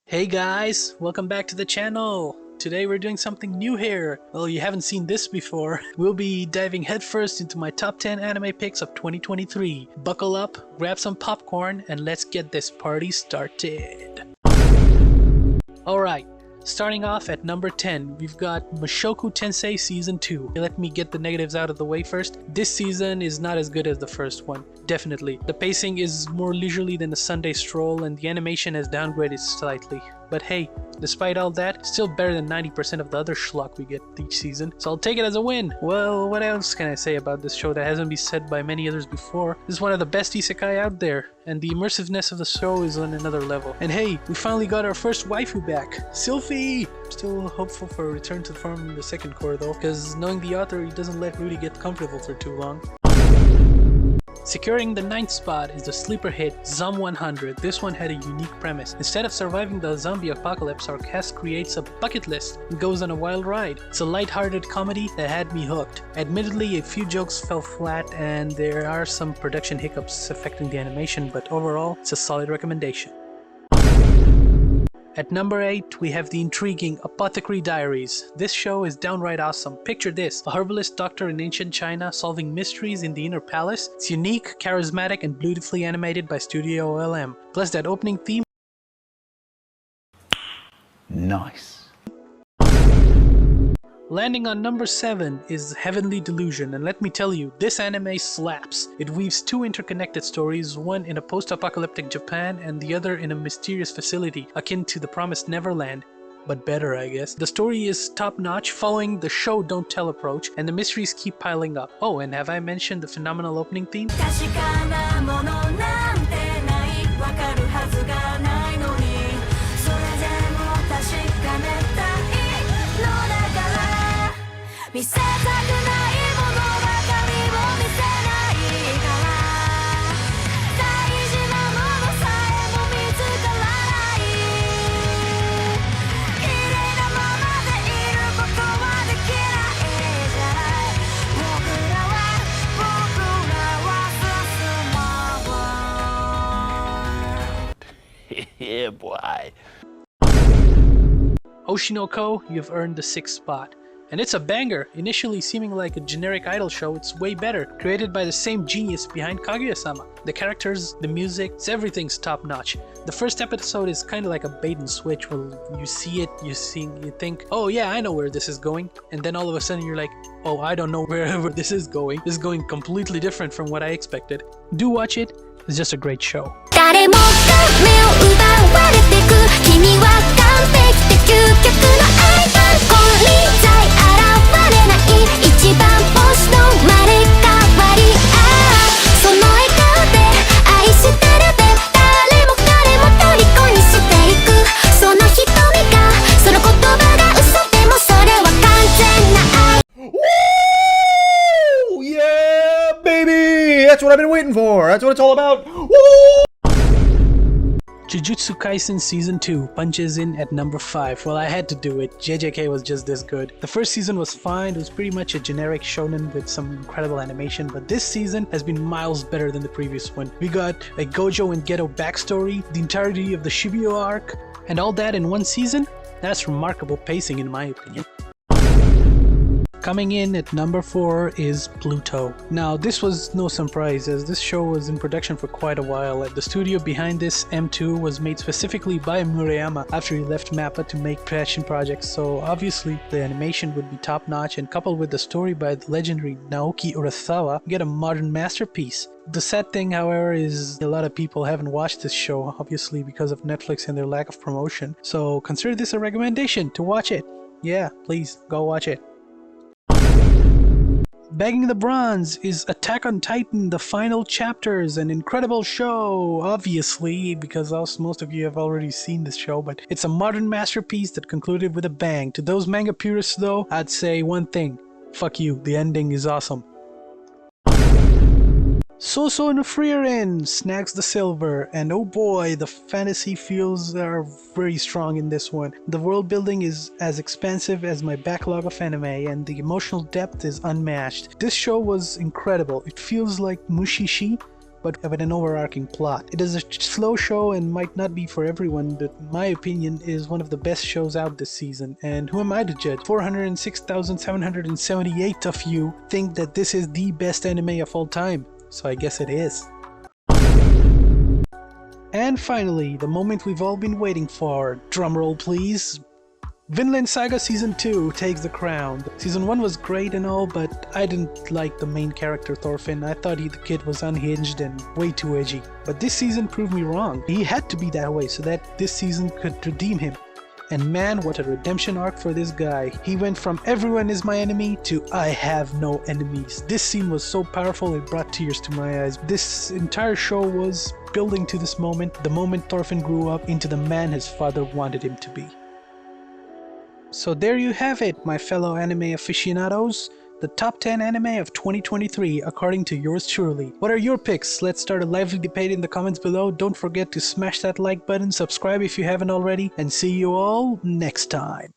Hey guys, welcome back to the channel. Today we're doing something new here. Well, you haven't seen this before. We'll be diving headfirst into my top 10 anime picks of 2023. Buckle up, grab some popcorn, and let's get this party started. Alright, starting off at number 10, we've got Mushoku Tensei Season 2. Let me get the negatives out of the way first. This season is not as good as the first one. Definitely. The pacing is more leisurely than a Sunday stroll and the animation has downgraded slightly. But hey, despite all that, still better than 90% of the other schlock we get each season, so I'll take it as a win. Well, what else can I say about this show that hasn't been said by many others before? This is one of the best isekai out there, and the immersiveness of the show is on another level. And hey, we finally got our first waifu back, Sylphie! Still hopeful for a return to the form in the second core though, because knowing the author, he doesn't let Rudy get comfortable for too long. Securing the 9th spot is the sleeper hit Zom 100. This one had a unique premise. Instead of surviving the zombie apocalypse, our cast creates a bucket list and goes on a wild ride. It's a light-hearted comedy that had me hooked. Admittedly, a few jokes fell flat and there are some production hiccups affecting the animation, but overall, it's a solid recommendation. At number 8, we have the intriguing Apothecary Diaries. This show is downright awesome. Picture this, a herbalist doctor in ancient China solving mysteries in the inner palace. It's unique, charismatic, and beautifully animated by Studio OLM. Plus that opening theme. Nice. Landing on number 7 is Heavenly Delusion, and let me tell you, this anime slaps. It weaves two interconnected stories, one in a post-apocalyptic Japan and the other in a mysterious facility akin to the Promised Neverland, but better I guess. The story is top-notch, following the show don't tell approach, and the mysteries keep piling up. Oh, and have I mentioned the phenomenal opening theme? Yeah, boy. Oshinoko, you've earned the 6th spot. And it's a banger! Initially seeming like a generic idol show, it's way better. Created by the same genius behind Kaguya-sama. The characters, the music, everything's top notch. The first episode is kind of like a bait and switch where you see it, you think, oh yeah, I know where this is going. And then all of a sudden you're like, oh, I don't know wherever this is going. This is going completely different from what I expected. Do watch it, it's just a great show. Woo! Yeah, baby! That's what I've been waiting for. That's what it's all about. Woo! Jujutsu Kaisen Season 2 punches in at number 5. Well, I had to do it. JJK was just this good. The first season was fine. It was pretty much a generic shonen with some incredible animation, but this season has been miles better than the previous one. We got a Gojo and Geto backstory, the entirety of the Shibyo arc, and all that in one season? That's remarkable pacing in my opinion. Coming in at number 4 is Pluto. Now this was no surprise as this show was in production for quite a while. The studio behind this, M2, was made specifically by Murayama after he left MAPPA to make passion projects, so obviously the animation would be top notch, and coupled with the story by the legendary Naoki Urasawa, you get a modern masterpiece. The sad thing, however, is a lot of people haven't watched this show, obviously because of Netflix and their lack of promotion, so consider this a recommendation to watch it. Yeah, please, go watch it. Bagging the bronze is Attack on Titan, the final chapters, an incredible show, obviously, because most of you have already seen this show, but it's a modern masterpiece that concluded with a bang. To those manga purists though, I'd say one thing, fuck you, the ending is awesome. Soso no Frieren snags the silver, and oh boy, the fantasy feels are very strong in this one. The world building is as expansive as my backlog of anime, and the emotional depth is unmatched. This show was incredible. It feels like Mushishi, but with an overarching plot. It is a slow show and might not be for everyone, but in my opinion is one of the best shows out this season. And who am I to judge? 406,778 of you think that this is the best anime of all time, so I guess it is. And finally, the moment we've all been waiting for. Drumroll please. Vinland Saga Season 2 takes the crown. Season 1 was great and all, but I didn't like the main character Thorfinn. I thought the kid was unhinged and way too edgy. But this season proved me wrong. He had to be that way so that this season could redeem him. And man, what a redemption arc for this guy. He went from everyone is my enemy to I have no enemies. This scene was so powerful it brought tears to my eyes. This entire show was building to this moment, the moment Thorfinn grew up into the man his father wanted him to be. So there you have it, my fellow anime aficionados. The top 10 anime of 2023 according to yours truly. What are your picks? Let's start a lively debate in the comments below. Don't forget to smash that like button, subscribe if you haven't already, and see you all next time.